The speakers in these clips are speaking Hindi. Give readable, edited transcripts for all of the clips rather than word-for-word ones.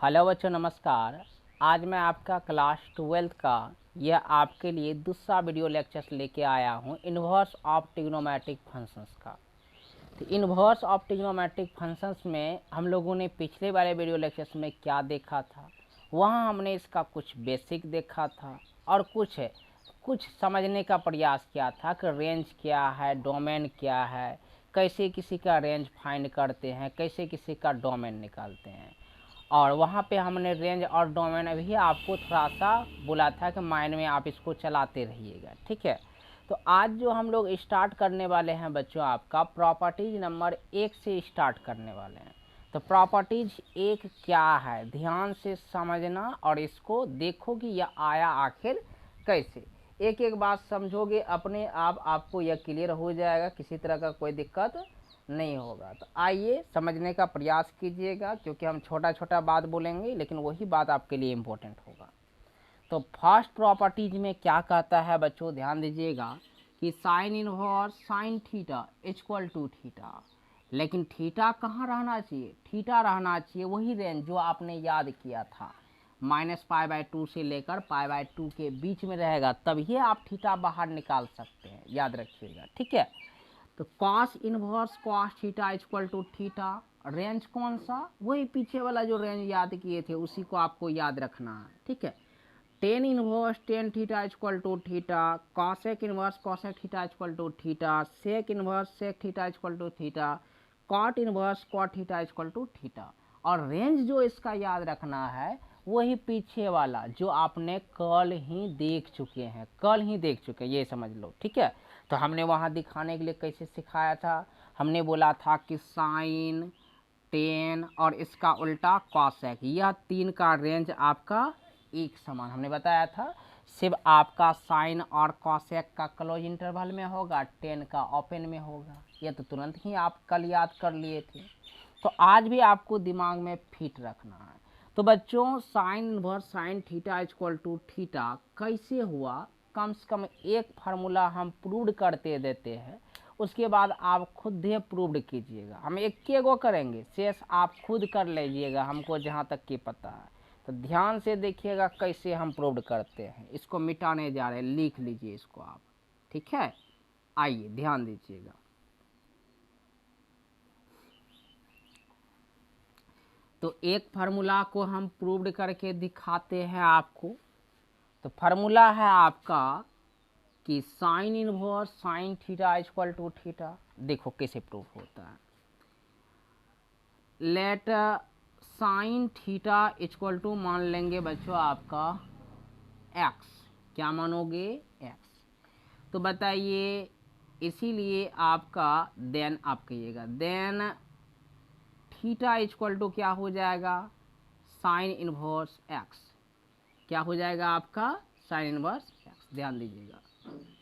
हेलो बच्चों, नमस्कार। आज मैं आपका क्लास 12th का यह आपके लिए दूसरा वीडियो लेक्चर्स लेके आया हूँ इन्वर्स ऑफ ट्रिग्नोमेट्रिक फंक्शंस का। तो इन्वर्स ऑफ ट्रिग्नोमेट्रिक फंक्शंस में हम लोगों ने पिछले वाले वीडियो लेक्चर्स में क्या देखा था, वहाँ हमने इसका कुछ बेसिक देखा था और कुछ समझने का प्रयास किया था कि रेंज क्या है, डोमेन क्या है, कैसे किसी का रेंज फाइंड करते हैं, कैसे किसी का डोमेन निकालते हैं। और वहाँ पे हमने रेंज और डोमेन अभी आपको थोड़ा सा बोला था कि माइंड में आप इसको चलाते रहिएगा, ठीक है। तो आज जो हम लोग स्टार्ट करने वाले हैं बच्चों, आपका प्रॉपर्टीज नंबर 1 से स्टार्ट करने वाले हैं। तो प्रॉपर्टीज 1 क्या है, ध्यान से समझना और इसको देखो कि यह आया आखिर कैसे। एक एक बात समझोगे अपने आप, आपको यह क्लियर हो जाएगा, किसी तरह का कोई दिक्कत नहीं होगा। तो आइए समझने का प्रयास कीजिएगा, क्योंकि हम छोटा छोटा बात बोलेंगे लेकिन वही बात आपके लिए इम्पोर्टेंट होगा। तो फर्स्ट प्रॉपर्टीज में क्या कहता है बच्चों, ध्यान दीजिएगा कि sine inverse sine theta equal to theta. लेकिन थीटा कहाँ रहना चाहिए, थीटा रहना चाहिए वही रेंज जो आपने याद किया था, -π/2 से लेकर π/2 के बीच में रहेगा, तभी आप थीटा बाहर निकाल सकते हैं, याद रखिएगा, ठीक है। तो cos inverse cos theta equal to theta, range कौन सा, वही पीछे वाला जो रेंज याद किए थे उसी को आपको याद रखना है, ठीक है। Tan inverse tan theta equal to theta, cosec inverse cosec theta equal to theta, sec inverse sec theta equal to theta, cot inverse cot theta equal to theta. और रेंज जो इसका याद रखना है वही पीछे वाला जो आपने कल ही देख चुके हैं, ये समझ लो, ठीक है। तो हमने वहाँ दिखाने के लिए कैसे सिखाया था, हमने बोला था कि साइन टेन और इसका उल्टा कॉसेक, यह तीन का रेंज आपका एक समान हमने बताया था। सिर्फ आपका साइन और कॉसेक का क्लोज इंटरवल में होगा, टेन का ओपन में होगा। यह तो तुरंत ही आप कल याद कर लिए थे, तो आज भी आपको दिमाग में फिट रखना है। तो बच्चों sine inverse sine theta equal to theta कैसे हुआ, कम से कम एक फार्मूला हम प्रूव करते देते हैं, उसके बाद आप खुद ही प्रूव कीजिएगा। हम एक गो करेंगे, शेष आप खुद कर लीजिएगा, हमको जहाँ तक कि पता है। तो ध्यान से देखिएगा कैसे हम प्रूव करते हैं। इसको मिटाने जा रहे हैं, लिख लीजिए इसको आप, ठीक है। आइए ध्यान दीजिएगा। तो एक फार्मूला को हम प्रूव करके दिखाते हैं आपको। तो फार्मूला है आपका कि sine inverse sine theta equal to theta. देखो कैसे प्रूव होता है। Let sine theta equal to मान लेंगे बच्चों आपका x, क्या मानोगे, x। तो बताइए, इसीलिए आपका देन आप कहिएगा, देन थीटा इक्वल टू क्या हो जाएगा, साइन इनवर्स x। क्या हो जाएगा आपका साइन इनवर्स x, ध्यान दीजिएगा।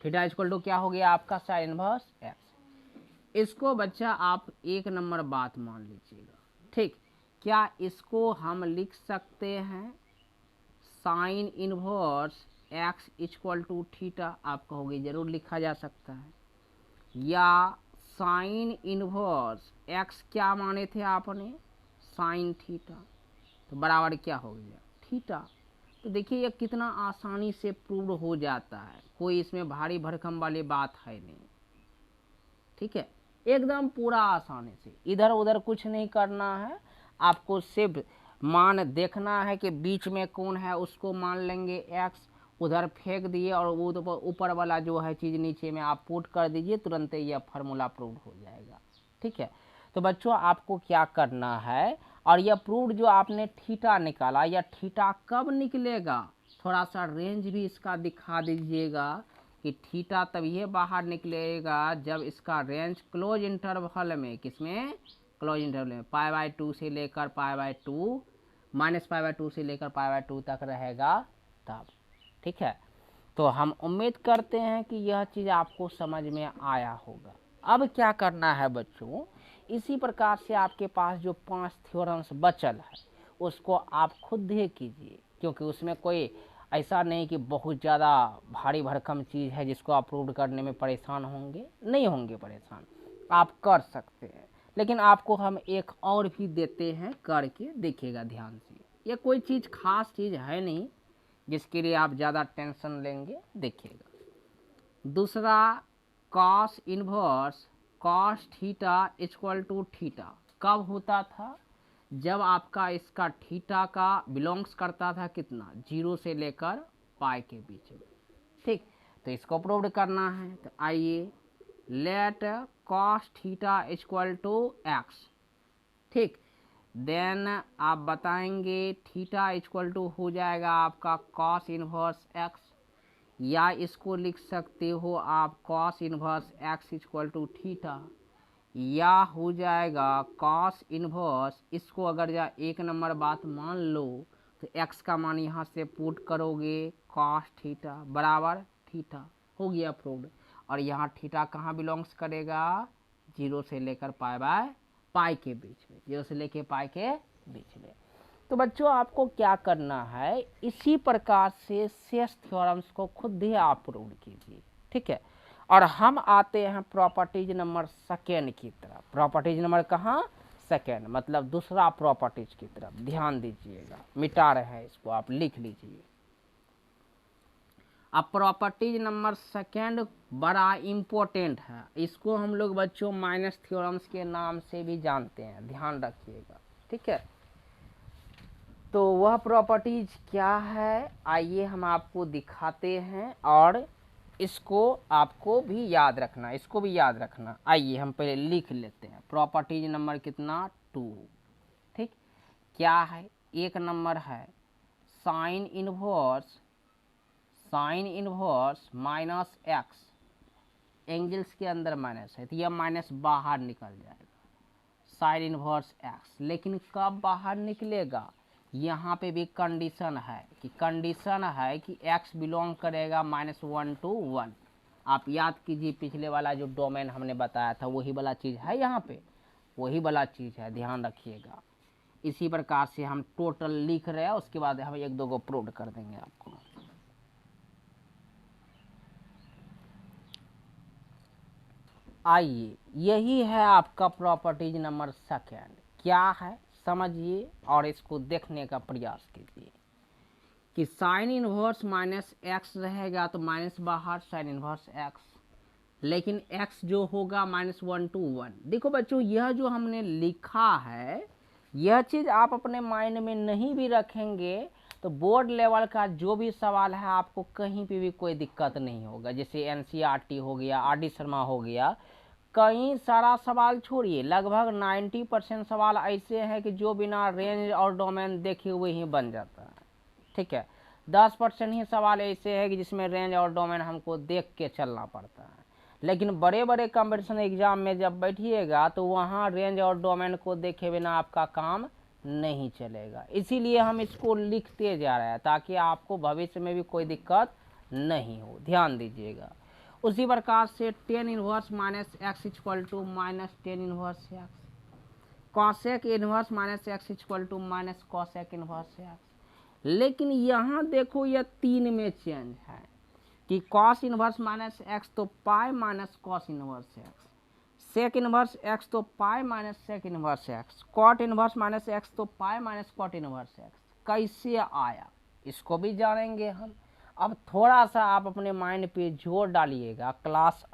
थीटा इक्वल टू क्या हो गया आपका साइन इनवर्स x। इसको बच्चा आप एक नंबर बात मान लीजिएगा, ठीक। क्या इसको हम लिख सकते हैं sine inverse x equal to theta, आप कहोगे जरूर लिखा जा सकता है। या साइन इनवर्स x क्या माने थे आपने, साइन थीटा, तो बराबर क्या हो गया थीटा। तो देखिए यह कितना आसानी से प्रूव हो जाता है, कोई इसमें भारी भरकम वाली बात है नहीं, ठीक है। एकदम पूरा आसानी से, इधर उधर कुछ नहीं करना है, आपको सिर्फ मान देखना है कि बीच में कौन है, उसको मान लेंगे x, उधर फेंक दिए और वो ऊपर वाला जो है चीज़ नीचे में आप पुट कर दीजिए, तुरंत यह फार्मूला प्रूव हो जाएगा, ठीक है। तो बच्चों आपको क्या करना है, और यह प्रूव जो आपने थीटा निकाला, यह थीटा कब निकलेगा, थोड़ा सा रेंज भी इसका दिखा दीजिएगा कि थीटा तभी बाहर निकलेगा जब इसका रेंज क्लोज इंटरवल में, किसमें, क्लोज इंटरवल में π/2 से लेकर π/2 -π/2 से लेकर π/2 तक रहेगा तब, ठीक है। तो हम उम्मीद करते हैं कि यह चीज़ आपको समझ में आया होगा। अब क्या करना है बच्चों, इसी प्रकार से आपके पास जो 5 थ्योरम्स बचल है उसको आप खुद ही कीजिए, क्योंकि उसमें कोई ऐसा नहीं कि बहुत ज़्यादा भारी भरकम चीज़ है जिसको आप प्रूव करने में परेशान होंगे, नहीं होंगे परेशान, आप कर सकते हैं। लेकिन आपको हम एक और भी देते हैं, करके देखिएगा ध्यान से। ये कोई चीज़ खास चीज़ है नहीं जिसके लिए आप ज़्यादा टेंशन लेंगे। देखिएगा दूसरा, cos inverse cos theta equal to theta कब होता था? जब आपका इसका थीटा का बिलोंग्स करता था कितना, 0 से लेकर पाई के बीच में। ठीक, तो इसको प्रूव करना है। तो आइए, let cos theta equal to x. ठीक, देन आप बताएंगे थीटा इक्वल टू हो जाएगा आपका कॉस इनवर्स एक्स, या इसको लिख सकते हो आप cos inverse x equal to theta, या हो जाएगा कॉस इनवर्स, इसको अगर या एक नंबर बात मान लो तो एक्स का मान यहाँ से पुट करोगे कॉस थीटा बराबर थीटा, हो गया प्रूव्ड। और यहाँ थीटा कहाँ बिलोंग्स करेगा, 0 से लेकर पाई बाय पाई के बीच में, 0 से लेकर पाई के बीच में। तो बच्चों आपको क्या करना है, इसी प्रकार से शेष थ्योरम्स को खुद ही आप प्रूव कीजिए। ठीक है, और हम आते हैं प्रॉपर्टीज नंबर सेकेंड की तरफ। प्रॉपर्टीज नंबर कहाँ, सेकेंड, मतलब दूसरा प्रॉपर्टीज की तरफ ध्यान दीजिएगा। मिटा रहे हैं इसको, आप लिख लीजिए। अब प्रॉपर्टीज नंबर सेकेंड बड़ा इम्पोर्टेंट है, इसको हम लोग बच्चों माइनस थ्योरम्स के नाम से भी जानते हैं, ध्यान रखिएगा। ठीक है, तो वह प्रॉपर्टीज क्या है आइए हम आपको दिखाते हैं, और इसको आपको भी याद रखना, इसको भी याद रखना। आइए हम पहले लिख लेते हैं प्रॉपर्टीज नंबर कितना, 2। ठीक, क्या है, एक नंबर है sign inverse minus x, angles के अंदर माइनस है तो यह माइनस बाहर निकल जाएगा, साइन इनवर्स एक्स। लेकिन कब बाहर निकलेगा, यहाँ पे भी कंडीशन है कि x बिलोंग करेगा -1 to 1। आप याद कीजिए पिछले वाला जो डोमेन हमने बताया था वही वाला चीज़ है, यहाँ पे वही वाला चीज़ है, ध्यान रखिएगा। इसी प्रकार से हम टोटल लिख रहे हैं, उसके बाद हम एक दो को प्रूव कर देंगे आपको। आइए, यही है आपका प्रॉपर्टीज नंबर सेकेंड। क्या है समझिए और इसको देखने का प्रयास कीजिए कि साइन इनवर्स माइनस एक्स रहेगा तो माइनस बाहर साइन इनवर्स एक्स, लेकिन एक्स जो होगा -1 to 1। देखो बच्चों, यह जो हमने लिखा है यह चीज़ आप अपने माइंड में नहीं भी रखेंगे तो बोर्ड लेवल का जो भी सवाल है आपको कहीं पे भी कोई दिक्कत नहीं होगा। जैसे एनसीईआरटी हो गया, आर डी शर्मा हो गया, कई सारा सवाल छोड़िए, लगभग 90% सवाल ऐसे हैं कि जो बिना रेंज और डोमेन देखे हुए ही बन जाता है। ठीक है, 10% ही सवाल ऐसे है कि जिसमें रेंज और डोमेन हमको देख के चलना पड़ता है। लेकिन बड़े बड़े कंपटीशन एग्जाम में जब बैठिएगा तो वहाँ रेंज और डोमेन को देखे बिना आपका काम नहीं चलेगा। इसीलिए हम इसको लिखते जा रहे हैं ताकि आपको भविष्य में भी कोई दिक्कत नहीं हो, ध्यान दीजिएगा। उसी प्रकार से tan inverse minus x equal to minus tan inverse x, cosec inverse minus x equal to minus cosec inverse x. लेकिन यहाँ देखो यह 3 में चेंज है कि कॉस इनवर्स माइनस एक्स तो pi minus cos inverse x, sec inverse x तो pi minus sec inverse x, cot inverse minus x तो pi minus cot inverse x. कैसे आया इसको भी जानेंगे हम। अब थोड़ा सा आप अपने माइंड पे जोर डालिएगा। क्लास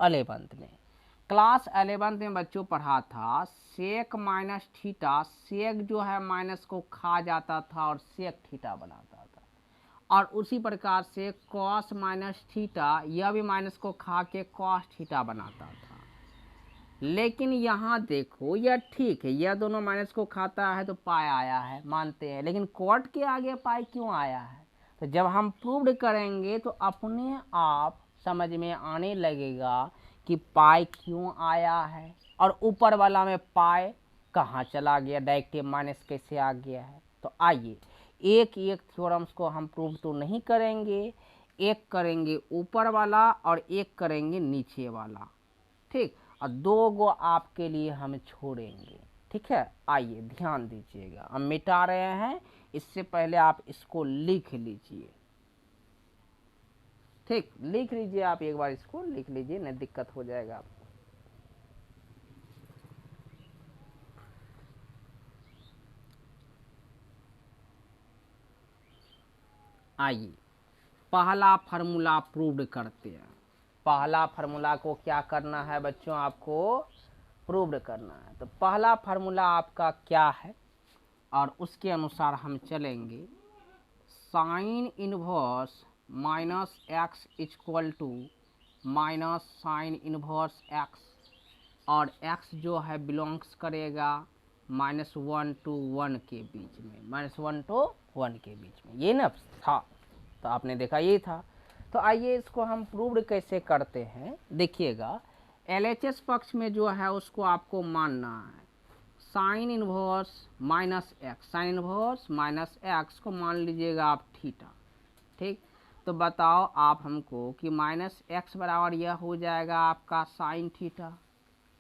11th में बच्चों पढ़ा था सेक माइनस थीटा, सेक जो है माइनस को खा जाता था और सेक थीटा बनाता था, और उसी प्रकार से कॉस माइनस थीटा यह भी माइनस को खा के कॉस थीटा बनाता था। लेकिन यहाँ देखो यह ठीक है, यह दोनों माइनस को खाता है तो पाई आया है, मानते हैं, लेकिन कॉट के आगे पाई क्यों आया है? तो जब हम प्रूव्ड करेंगे तो अपने आप समझ में आने लगेगा कि पाई क्यों आया है और ऊपर वाला में पाई कहाँ चला गया, डायरेक्ट माइनस कैसे आ गया है। तो आइए एक एक थ्योरम्स को हम प्रूव तो नहीं करेंगे, एक करेंगे ऊपर वाला और एक करेंगे नीचे वाला। ठीक, और 2 गो आपके लिए हम छोड़ेंगे। ठीक है, आइए ध्यान दीजिएगा, हम मिटा रहे हैं, इससे पहले आप इसको लिख लीजिए। ठीक, लिख लीजिए, आप एक बार इसको लिख लीजिए, नहीं दिक्कत हो जाएगा आपको। आइए पहला फार्मूला प्रूव करते हैं। पहला फार्मूला को क्या करना है बच्चों, आपको प्रूव करना है। तो पहला फार्मूला आपका क्या है और उसके अनुसार हम चलेंगे। Sine inverse minus x equal to minus sine inverse x, और x जो है बिलोंग्स करेगा -1 to 1 के बीच में, -1 to 1 के बीच में, ये ना था। तो आपने देखा ये था। तो आइए इसको हम प्रूव्ड कैसे करते हैं, देखिएगा। LHS पक्ष में जो है उसको आपको मानना है sign inverse minus x, sign inverse minus x को मान लीजिएगा आप थीटा। ठीक, तो बताओ आप हमको कि माइनस एक्स बराबर यह हो जाएगा आपका साइन थीटा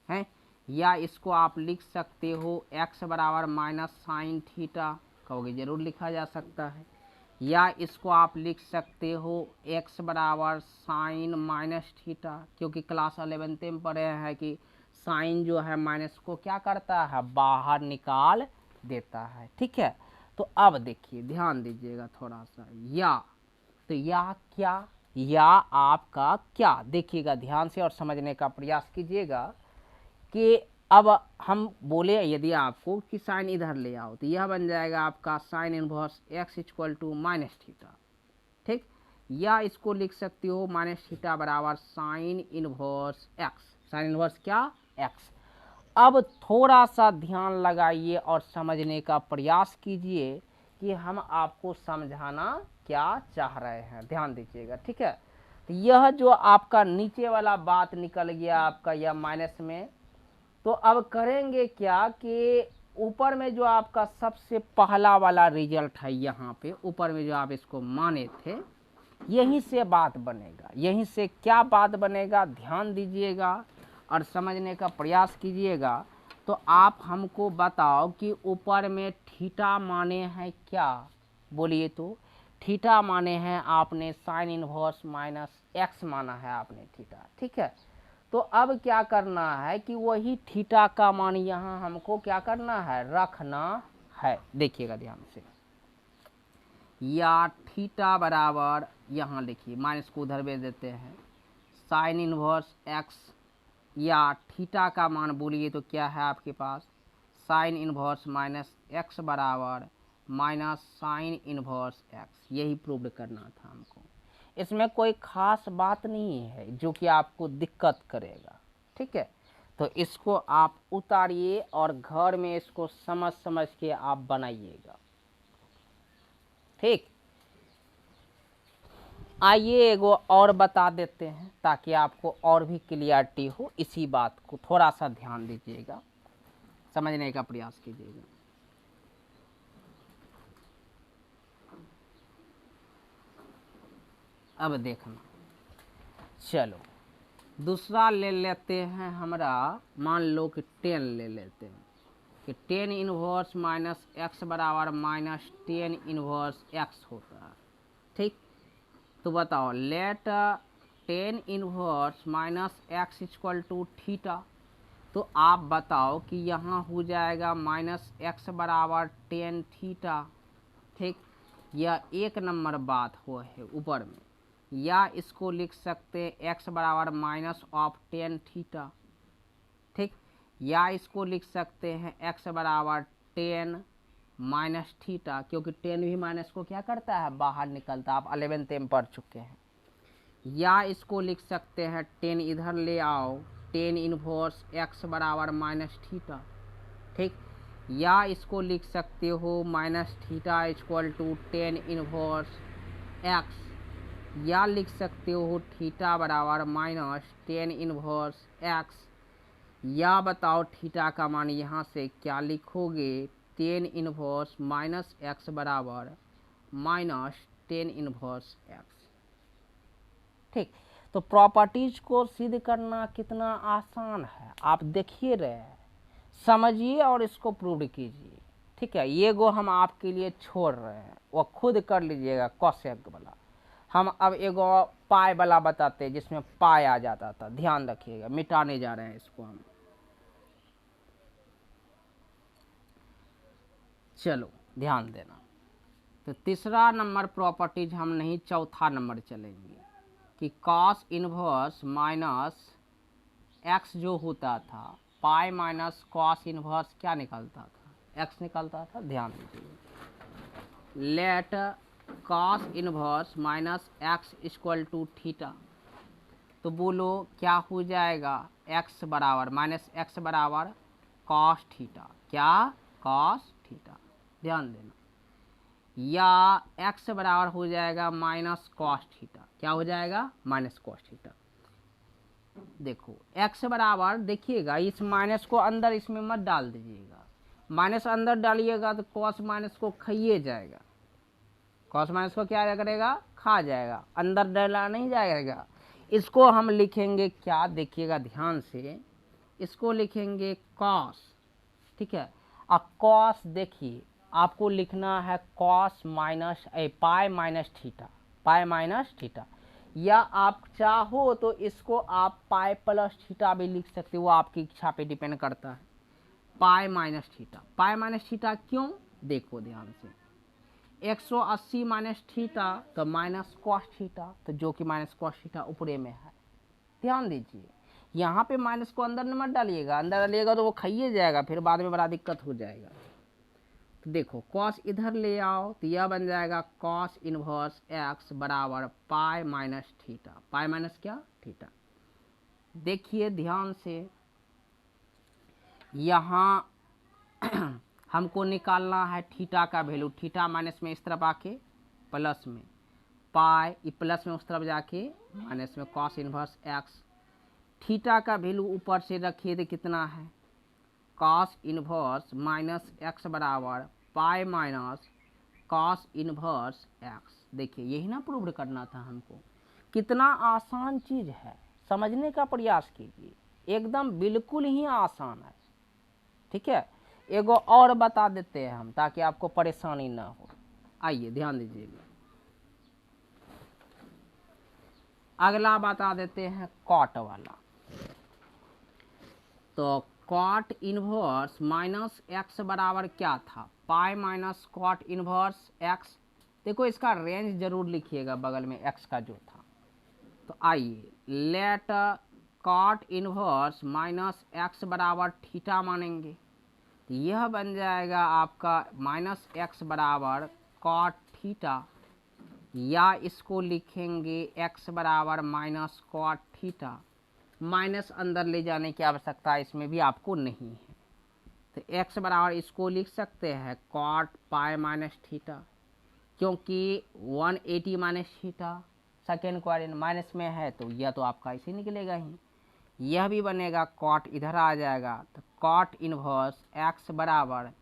है, या इसको आप लिख सकते हो x बराबर माइनस साइन थीटा, कहोगे जरूर लिखा जा सकता है। या इसको आप लिख सकते हो x बराबर साइन माइनस थीटा, क्योंकि क्लास 11th में पढ़े हैं कि साइन जो है माइनस को क्या करता है, बाहर निकाल देता है। ठीक है, तो अब देखिए ध्यान दीजिएगा थोड़ा सा, या तो या क्या, या आपका क्या, देखिएगा ध्यान से और समझने का प्रयास कीजिएगा कि अब हम बोले यदि आपको कि साइन इधर ले आओ तो यह बन जाएगा आपका sine inverse x equal to minus theta. ठीक, या इसको लिख सकते हो माइनस थीटा बराबर sine inverse x, sine inverse क्या x। अब थोड़ा सा ध्यान लगाइए और समझने का प्रयास कीजिए कि हम आपको समझाना क्या चाह रहे हैं, ध्यान दीजिएगा। ठीक है, तो यह जो आपका नीचे वाला बात निकल गया आपका यह माइनस में, तो अब करेंगे क्या कि ऊपर में जो आपका सबसे पहला वाला रिजल्ट है, यहाँ पे ऊपर में जो आप इसको माने थे, यहीं से बात बनेगा। यहीं से क्या बात बनेगा, ध्यान दीजिएगा और समझने का प्रयास कीजिएगा। तो आप हमको बताओ कि ऊपर में थीटा माने हैं क्या, बोलिए तो। थीटा माने हैं आपने साइन इनवर्स माइनस एक्स माना है आपने थीटा। ठीक है, तो अब क्या करना है कि वही थीटा का मान यहाँ हमको क्या करना है, रखना है। देखिएगा ध्यान से, या थीटा बराबर यहाँ लिखिए, माइनस को उधर भेज देते हैं, साइन इनवर्स एक्स, या थीटा का मान बोलिए तो क्या है आपके पास, साइन इनवर्स माइनस एक्स बराबर माइनस साइन इनवर्स एक्स। यही प्रूव करना था हमको, इसमें कोई खास बात नहीं है जो कि आपको दिक्कत करेगा। ठीक है, तो इसको आप उतारिए और घर में इसको समझ समझ के आप बनाइएगा। ठीक, आइए एगो और बता देते हैं ताकि आपको और भी क्लियरिटी हो। इसी बात को थोड़ा सा ध्यान दीजिएगा, समझने का प्रयास कीजिएगा। अब देखना, चलो दूसरा ले लेते हैं, हमरा मान लो कि 10 ले लेते हैं कि 10 इनवर्स माइनस एक्स बराबर माइनस 10 इनवर्स एक्स होता है। ठीक, तो बताओ let 10 inverse minus x equal to theta. तो आप बताओ कि यहाँ हो जाएगा माइनस एक्स बराबर 10 थीटा। ठीक, यह एक नंबर बात हो है ऊपर में। या इसको लिख सकते हैं x बराबर माइनस ऑफ 10 थीटा। ठीक, या इसको लिख सकते हैं x बराबर 10 माइनस थीटा, क्योंकि 10 भी माइनस को क्या करता है, बाहर निकलता है। आप 11th में पढ़ चुके हैं। या इसको लिख सकते हैं 10 इधर ले आओ, 10 इनवर्स x बराबर माइनस थीटा। ठीक, या इसको लिख सकते हो minus theta equal to 10 inverse x, या लिख सकते हो थीटा बराबर माइनस 10 इनवर्स x। या बताओ थीटा का मान यहाँ से क्या लिखोगे, 10 इनवर्स माइनस x बराबर माइनस 10 इनवर्स x। ठीक, तो प्रॉपर्टीज को सिद्ध करना कितना आसान है, आप देखिए रहे हैं, समझिए और इसको प्रूव कीजिए। ठीक है, ये गो हम आपके लिए छोड़ रहे हैं, वो खुद कर लीजिएगा कॉसेक वाला। हम अब एगो पाई वाला बताते हैं जिसमें पाई आ जाता था, ध्यान रखिएगा, मिटाने जा रहे हैं इसको हम। चलो ध्यान देना, तो तीसरा नंबर प्रॉपर्टीज हम नहीं, चौथा नंबर चलेंगे कि कॉस इनवर्स माइनस एक्स जो होता था, पाई माइनस कॉस इनवर्स क्या निकलता था, एक्स निकलता था। ध्यान दीजिए, let cos inverse minus x equal to theta. तो बोलो क्या हो जाएगा, एक्स बराबर माइनस एक्स बराबर कॉस थीटा, क्या कॉस थीटा। ध्यान देना, या एक्स बराबर हो जाएगा माइनस कॉस थीटा, क्या हो जाएगा माइनस कॉस थीटा। देखो एक्स बराबर, देखिएगा इस माइनस को अंदर इसमें मत डाल दीजिएगा, माइनस अंदर डालिएगा तो कॉस माइनस को खाइए जाएगा, कॉस माइनस को क्या करेगा, खा जाएगा, अंदर डाला नहीं जाएगा। इसको हम लिखेंगे क्या, देखिएगा ध्यान से, इसको लिखेंगे कॉस, ठीक है। अब कॉस देखिए आपको लिखना है cos minus pi minus theta, pi minus theta, या आप चाहो तो इसको आप पाई प्लस थीटा भी लिख सकते हो, वो आपकी इच्छा पे डिपेंड करता है। Pi minus theta, pi minus theta क्यों, देखो ध्यान से, 180 माइनस थीटा तो माइनस कॉस थीटा, तो जो कि माइनस कॉस थीटा ऊपरे में है। ध्यान दीजिए, यहाँ पे माइनस को अंदर मत डालिएगा, अंदर डालिएगा तो वो खाइए जाएगा, फिर बाद में बड़ा दिक्कत हो जाएगा। तो देखो कॉस इधर ले आओ तो यह बन जाएगा कॉस इनवर्स एक्स बराबर pi minus theta, pi minus क्या थीटा। देखिए ध्यान से, यहाँ हमको निकालना है थीटा का वैल्यू, थीटा माइनस में इस तरफ आके प्लस में, पाई प्लस में उस तरफ जाके माइनस में, कॉस इनवर्स एक्स, थीटा का वैल्यू ऊपर से रखिए तो कितना है, कॉस इनवर्स माइनस एक्स बराबर पाई माइनस कॉस इनवर्स एक्स। देखिए यही ना प्रूव करना था हमको, कितना आसान चीज़ है, समझने का प्रयास कीजिए, एकदम बिल्कुल ही आसान है, ठीक है। एगो और बता देते हैं हम ताकि आपको परेशानी ना हो, आइए ध्यान दीजिएगा, अगला बता देते हैं कॉट वाला। तो कॉट इनवर्स माइनस एक्स बराबर क्या था, pi minus cot inverse x. देखो इसका रेंज जरूर लिखिएगा बगल में एक्स का जो था। तो आइए let cot inverse minus x बराबर थीटा मानेंगे, तो यह बन जाएगा आपका माइनस एक्स बराबर कॉट थीटा, या इसको लिखेंगे एक्स बराबर माइनस कॉट थीटा, माइनस अंदर ले जाने की आवश्यकता इसमें भी आपको नहीं है। तो एक्स बराबर इसको लिख सकते हैं कॉट पाई माइनस थीटा, क्योंकि 180 minus theta second quadrant minus में है तो यह तो आपका इसे निकलेगा ही, यह भी बनेगा कॉट इधर आ जाएगा, तो कॉट इनवर्स एक्स बराबर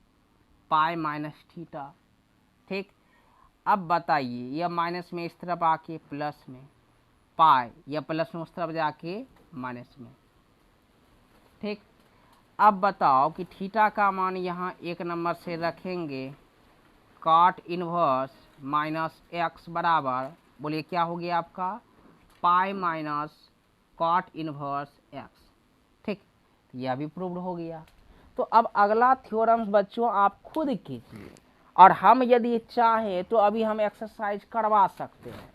पाई माइनस थीटा। ठीक, अब बताइए यह माइनस में इस तरफ आके प्लस में, पाई या प्लस में उस तरफ जाके माइनस में। ठीक, अब बताओ कि थीटा का मान यहाँ एक नंबर से रखेंगे, कॉट इनवर्स माइनस एक्स बराबर, बोलिए क्या हो गया आपका, pi minus cot inverse x. ठीक, यह भी प्रूव्ड हो गया। तो अब अगला थ्योरम्स बच्चों आप खुद कीजिए, और हम यदि चाहें तो अभी हम एक्सरसाइज करवा सकते हैं,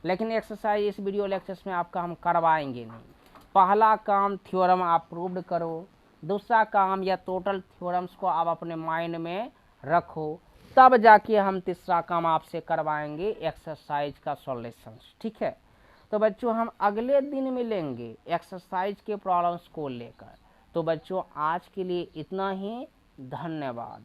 लेकिन एक्सरसाइज इस वीडियो लेक्चर्स में आपका हम करवाएंगे नहीं। पहला काम थ्योरम आप प्रूव्ड करो, दूसरा काम या टोटल थ्योरम्स को आप अपने माइंड में रखो, तब जाके हम तीसरा काम आपसे करवाएंगे एक्सरसाइज का सॉल्यूशंस। ठीक है, तो बच्चों हम अगले दिन मिलेंगे एक्सरसाइज के प्रॉब्लम्स को लेकर। तो बच्चों आज के लिए इतना ही, धन्यवाद।